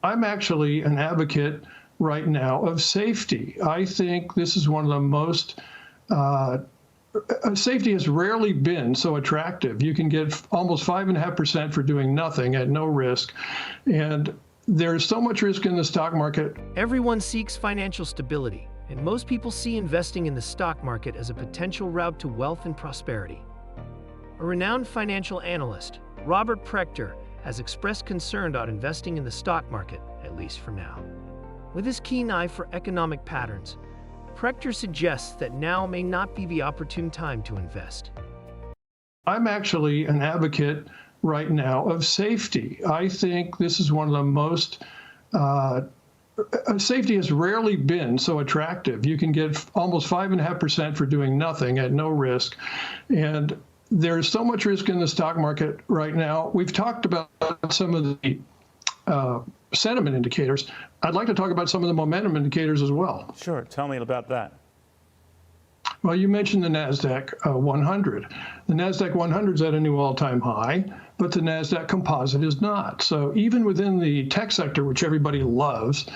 I'm actually an advocate right now of safety. I think this is one of the most, safety has rarely been so attractive. You can get almost 5.5% for doing nothing at no risk. And there's so much risk in the stock market. Everyone seeks financial stability, and most people see investing in the stock market as a potential route to wealth and prosperity. A renowned financial analyst, Robert Prechter, has expressed concern about investing in the stock market, at least for now. With his keen eye for economic patterns, Prechter suggests that now may not be the opportune time to invest. I'm actually an advocate right now of safety. I think this is one of the most, safety has rarely been so attractive. You can get almost 5.5% for doing nothing at no risk. And there's so much risk in the stock market right now. We've talked about some of the sentiment indicators. I'd like to talk about some of the momentum indicators as well. Sure, tell me about that. Well, you mentioned the NASDAQ 100. The NASDAQ 100 is at a new all-time high, but the NASDAQ composite is not. So even within the tech sector, which everybody loves,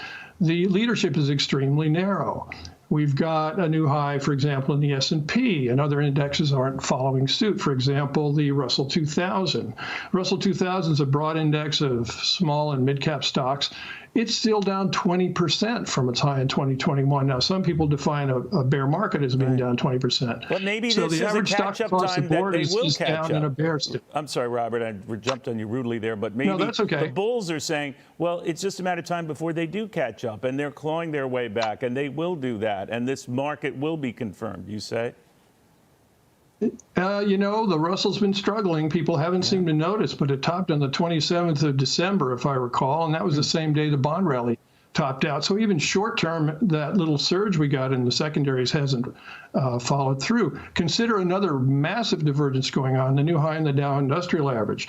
the leadership is extremely narrow. We've got a new high, for example, in the S&P, and other indexes aren't following suit. For example, the Russell 2000. Russell 2000 is a broad index of small and mid-cap stocks. It's still down 20% from its high in 2021. Now, some people define a bear market as being down 20%. But maybe so this the is a average stock catch-up across the time that board they is will just catch down in a up. bear stick. I'm sorry, Robert, I jumped on you rudely there, but maybe No, that's okay. The bulls are saying, well, it's just a matter of time before they do catch up, and they're clawing their way back, and they will do that, and this market will be confirmed, you say? You know, the Russell's been struggling. People haven't seemed to notice, but it topped on the 27th of December, if I recall, and that was the same day the bond rally topped out. So even short term, that little surge we got in the secondaries hasn't followed through. Consider another massive divergence going on, the new high in the Dow Industrial Average.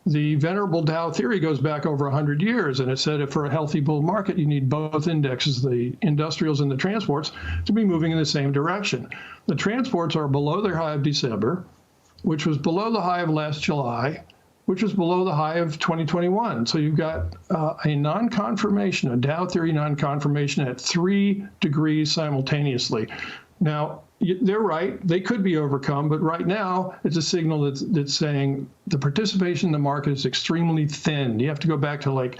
The venerable Dow theory goes back over 100 years, and it said that for a healthy bull market, you need both indexes, the industrials and the transports, to be moving in the same direction. The transports are below their high of December, which was below the high of last July, which was below the high of 2021. So you've got a non-confirmation, a Dow theory non-confirmation at 3 degrees simultaneously. Now, they're right, they could be overcome, but right now it's a signal that's saying the participation in the market is extremely thin. You have to go back to like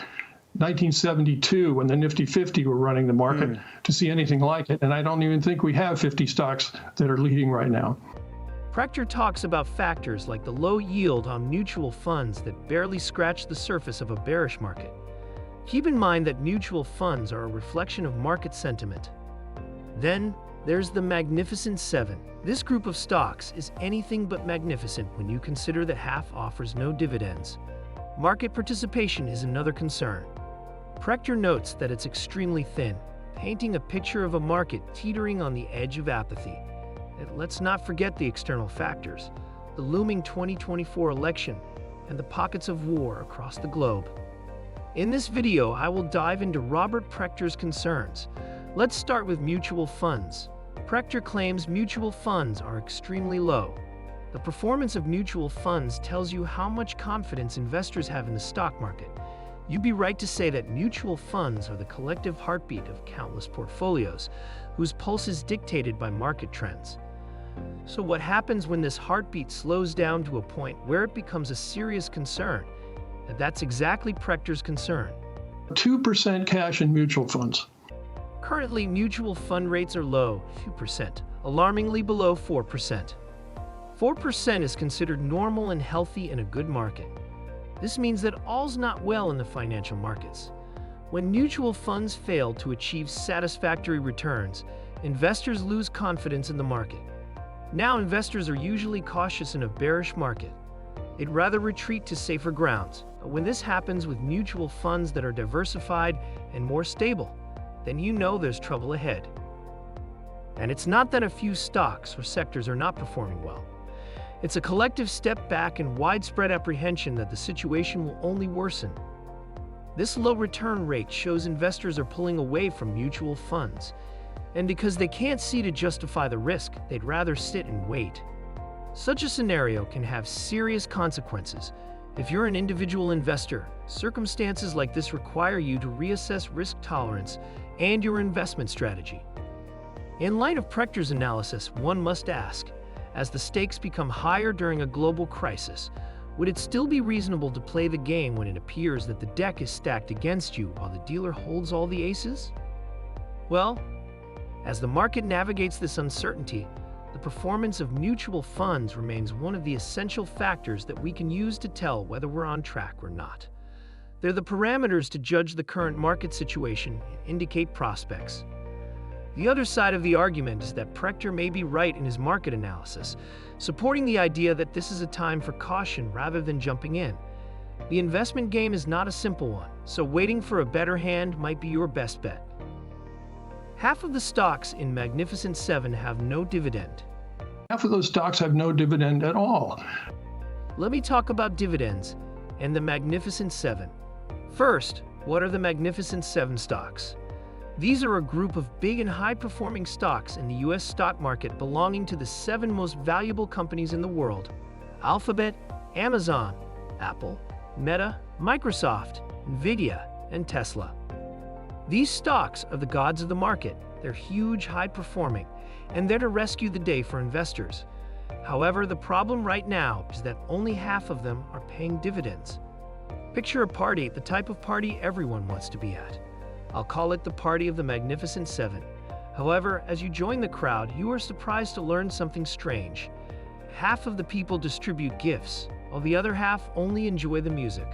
1972 when the Nifty 50 were running the market to see anything like it. And I don't even think we have 50 stocks that are leading right now. Prechter talks about factors like the low yield on mutual funds that barely scratch the surface of a bearish market. Keep in mind that mutual funds are a reflection of market sentiment. Then, there's the Magnificent Seven. This group of stocks is anything but magnificent when you consider that half offers no dividends. Market participation is another concern. Prechter notes that it's extremely thin, painting a picture of a market teetering on the edge of apathy. And let's not forget the external factors, the looming 2024 election, and the pockets of war across the globe. In this video, I will dive into Robert Prechter's concerns. Let's start with mutual funds. Prechter claims mutual funds are extremely low. The performance of mutual funds tells you how much confidence investors have in the stock market. You'd be right to say that mutual funds are the collective heartbeat of countless portfolios, whose pulse is dictated by market trends. So what happens when this heartbeat slows down to a point where it becomes a serious concern? And that's exactly Prechter's concern. 2% cash in mutual funds. Currently, mutual fund rates are low, 2%, alarmingly below 4%. 4% is considered normal and healthy in a good market. This means that all's not well in the financial markets. When mutual funds fail to achieve satisfactory returns, investors lose confidence in the market. Now, investors are usually cautious in a bearish market. They'd rather retreat to safer grounds. But when this happens with mutual funds that are diversified and more stable, then you know there's trouble ahead. And it's not that a few stocks or sectors are not performing well. It's a collective step back and widespread apprehension that the situation will only worsen. This low return rate shows investors are pulling away from mutual funds. And because they can't see to justify the risk, they'd rather sit and wait. Such a scenario can have serious consequences. If you're an individual investor, circumstances like this require you to reassess risk tolerance and your investment strategy. In light of Prechter's analysis, one must ask, as the stakes become higher during a global crisis, would it still be reasonable to play the game when it appears that the deck is stacked against you while the dealer holds all the aces? Well, as the market navigates this uncertainty, the performance of mutual funds remains one of the essential factors that we can use to tell whether we're on track or not. They're the parameters to judge the current market situation and indicate prospects. The other side of the argument is that Prechter may be right in his market analysis, supporting the idea that this is a time for caution rather than jumping in. The investment game is not a simple one, so waiting for a better hand might be your best bet. Half of the stocks in Magnificent Seven have no dividend. Half of those stocks have no dividend at all. Let me talk about dividends and the Magnificent Seven. First, what are the Magnificent Seven stocks? These are a group of big and high-performing stocks in the U.S. stock market belonging to the 7 most valuable companies in the world: Alphabet, Amazon, Apple, Meta, Microsoft, Nvidia, and Tesla. These stocks are the gods of the market. They're huge, high-performing, and they're to rescue the day for investors. However, the problem right now is that only half of them are paying dividends. Picture a party, the type of party everyone wants to be at. I'll call it the party of the Magnificent Seven. However, as you join the crowd, you are surprised to learn something strange. Half of the people distribute gifts, while the other half only enjoy the music.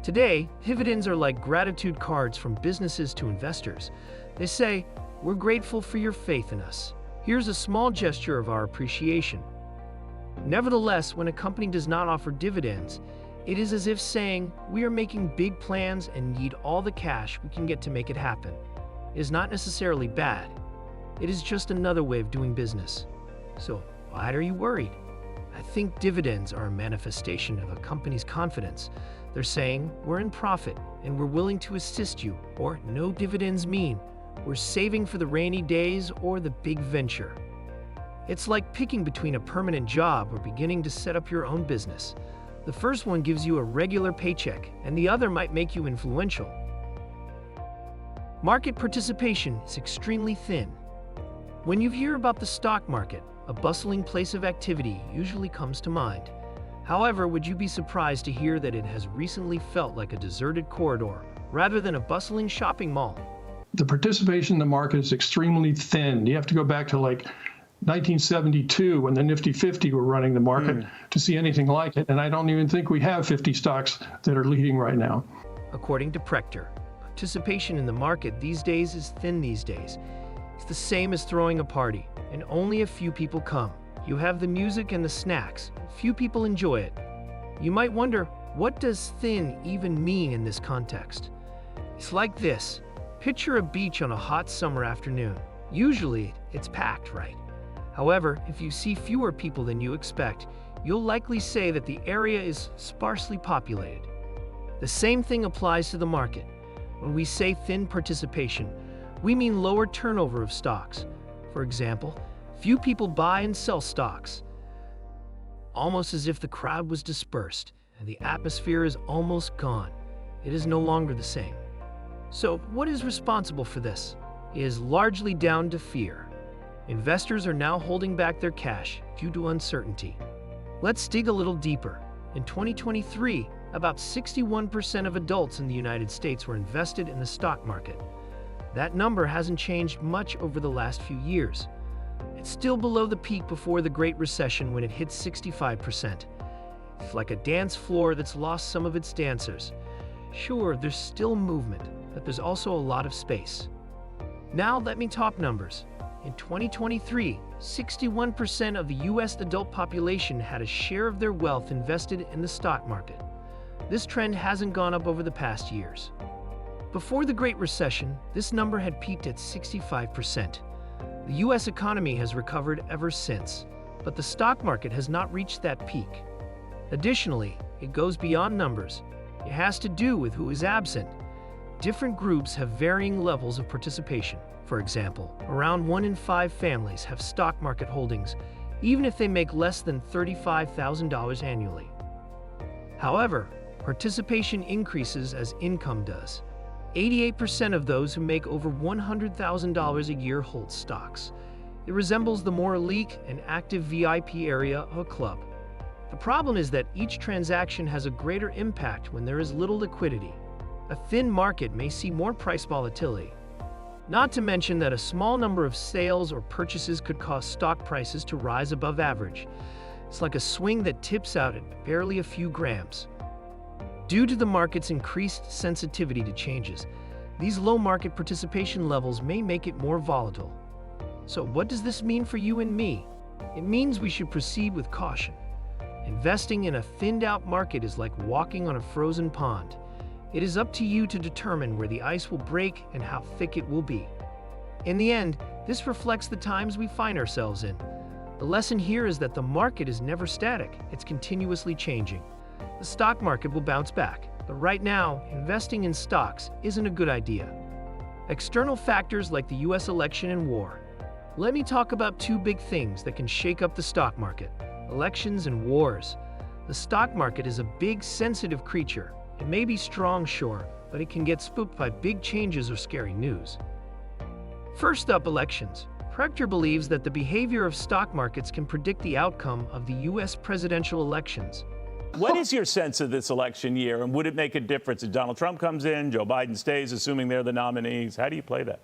Today, dividends are like gratitude cards from businesses to investors. They say, "We're grateful for your faith in us. Here's a small gesture of our appreciation." Nevertheless, when a company does not offer dividends, it is as if saying, "We are making big plans and need all the cash we can get to make it happen." It is not necessarily bad. It is just another way of doing business. So, why are you worried? I think dividends are a manifestation of a company's confidence. They're saying, "We're in profit and we're willing to assist you," or "No dividends mean we're saving for the rainy days or the big venture." It's like picking between a permanent job or beginning to set up your own business. The first one gives you a regular paycheck, and the other might make you influential. Market participation is extremely thin. When you hear about the stock market, a bustling place of activity usually comes to mind. However, would you be surprised to hear that it has recently felt like a deserted corridor rather than a bustling shopping mall? The participation in the market is extremely thin. You have to go back to like 1972 when the Nifty 50 were running the market to see anything like it. And I don't even think we have 50 stocks that are leading right now. According to Prechter, participation in the market these days is thin these days. It's the same as throwing a party, and only a few people come. You have the music and the snacks. Few people enjoy it. You might wonder, what does thin even mean in this context? It's like this. Picture a beach on a hot summer afternoon. Usually, it's packed, right? However, if you see fewer people than you expect, you'll likely say that the area is sparsely populated. The same thing applies to the market. When we say thin participation, we mean lower turnover of stocks. For example, few people buy and sell stocks. Almost as if the crowd was dispersed and the atmosphere is almost gone. It is no longer the same. So, what is responsible for this? It is largely down to fear. Investors are now holding back their cash due to uncertainty. Let's dig a little deeper. In 2023, about 61% of adults in the United States were invested in the stock market. That number hasn't changed much over the last few years. It's still below the peak before the Great Recession when it hit 65%. It's like a dance floor that's lost some of its dancers. Sure, there's still movement, but there's also a lot of space. Now let me talk numbers. In 2023, 61% of the U.S. adult population had a share of their wealth invested in the stock market. This trend hasn't gone up over the past years. Before the Great Recession, this number had peaked at 65%. The U.S. economy has recovered ever since, but the stock market has not reached that peak. Additionally, it goes beyond numbers. It has to do with who is absent. Different groups have varying levels of participation. For example, around 1 in 5 families have stock market holdings, even if they make less than $35,000 annually. However, participation increases as income does. 88% of those who make over $100,000 a year hold stocks. It resembles the more elite and active VIP area of a club. The problem is that each transaction has a greater impact when there is little liquidity. A thin market may see more price volatility. Not to mention that a small number of sales or purchases could cause stock prices to rise above average. It's like a swing that tips out at barely a few grams. Due to the market's increased sensitivity to changes, these low market participation levels may make it more volatile. So what does this mean for you and me? It means we should proceed with caution. Investing in a thinned-out market is like walking on a frozen pond. It is up to you to determine where the ice will break and how thick it will be. In the end, this reflects the times we find ourselves in. The lesson here is that the market is never static, it's continuously changing. The stock market will bounce back, but right now, investing in stocks isn't a good idea. External factors like the US election and war. Let me talk about two big things that can shake up the stock market: elections and wars. The stock market is a big, sensitive creature. It may be strong, sure, but it can get spooked by big changes or scary news. First up, elections. Prechter believes that the behavior of stock markets can predict the outcome of the US presidential elections. What is your sense of this election year, and would it make a difference if Donald Trump comes in, Joe Biden stays, assuming they're the nominees? How do you play that?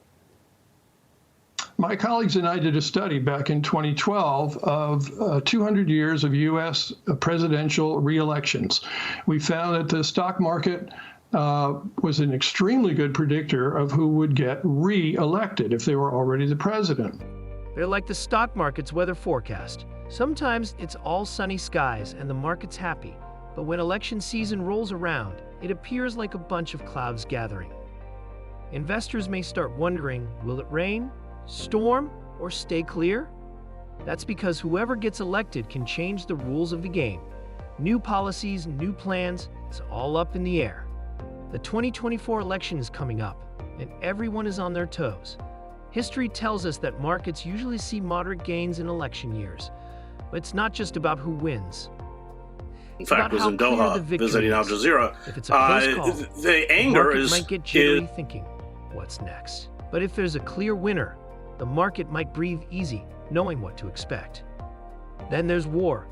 My colleagues and I did a study back in 2012 of 200 years of U.S. presidential re-elections. We found that the stock market was an extremely good predictor of who would get re-elected if they were already the president. They're like the stock market's weather forecast. Sometimes it's all sunny skies and the market's happy, but when election season rolls around, it appears like a bunch of clouds gathering. Investors may start wondering, will it rain, storm, or stay clear? That's because whoever gets elected can change the rules of the game. New policies, new plans, it's all up in the air. The 2024 election is coming up, and everyone is on their toes. History tells us that markets usually see moderate gains in election years. But it's not just about who wins. In fact, was in Doha visiting Al Jazeera. If it's a close call, the anger market might get jittery thinking, what's next? But if there's a clear winner, the market might breathe easy, knowing what to expect. Then there's war.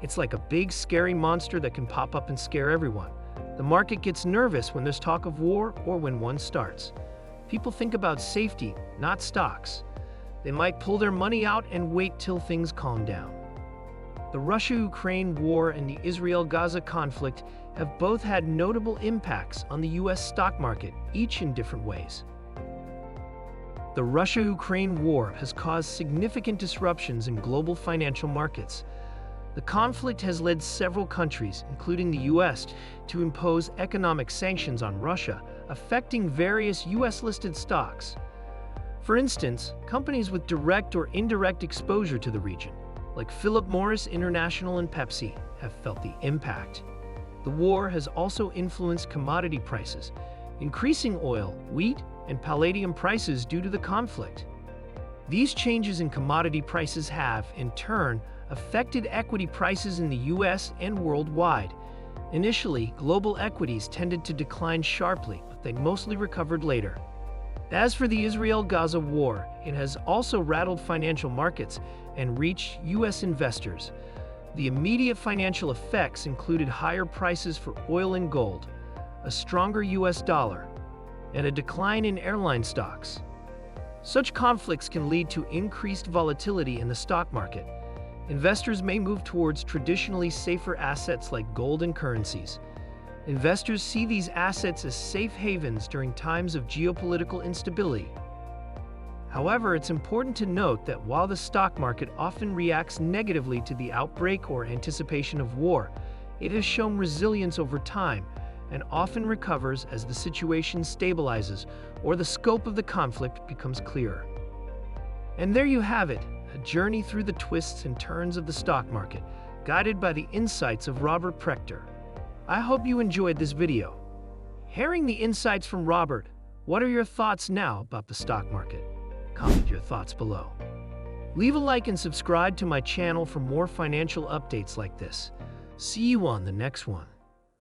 It's like a big, scary monster that can pop up and scare everyone. The market gets nervous when there's talk of war or when one starts. People think about safety, not stocks. They might pull their money out and wait till things calm down. The Russia-Ukraine war and the Israel-Gaza conflict have both had notable impacts on the U.S. stock market, each in different ways. The Russia-Ukraine war has caused significant disruptions in global financial markets. The conflict has led several countries, including the U.S., to impose economic sanctions on Russia, affecting various U.S.-listed stocks. For instance, companies with direct or indirect exposure to the region, like Philip Morris International and Pepsi, have felt the impact. The war has also influenced commodity prices, increasing oil, wheat, and palladium prices due to the conflict. These changes in commodity prices have, in turn, affected equity prices in the U.S. and worldwide. Initially, global equities tended to decline sharply, but they mostly recovered later. As for the Israel-Gaza war, it has also rattled financial markets and reached U.S. investors. The immediate financial effects included higher prices for oil and gold, a stronger U.S. dollar, and a decline in airline stocks. Such conflicts can lead to increased volatility in the stock market. Investors may move towards traditionally safer assets like gold and currencies. Investors see these assets as safe havens during times of geopolitical instability. However, it's important to note that while the stock market often reacts negatively to the outbreak or anticipation of war, it has shown resilience over time and often recovers as the situation stabilizes or the scope of the conflict becomes clearer. And there you have it, a journey through the twists and turns of the stock market, guided by the insights of Robert Prechter. I hope you enjoyed this video. Hearing the insights from Robert, what are your thoughts now about the stock market? Comment your thoughts below. Leave a like and subscribe to my channel for more financial updates like this. See you on the next one.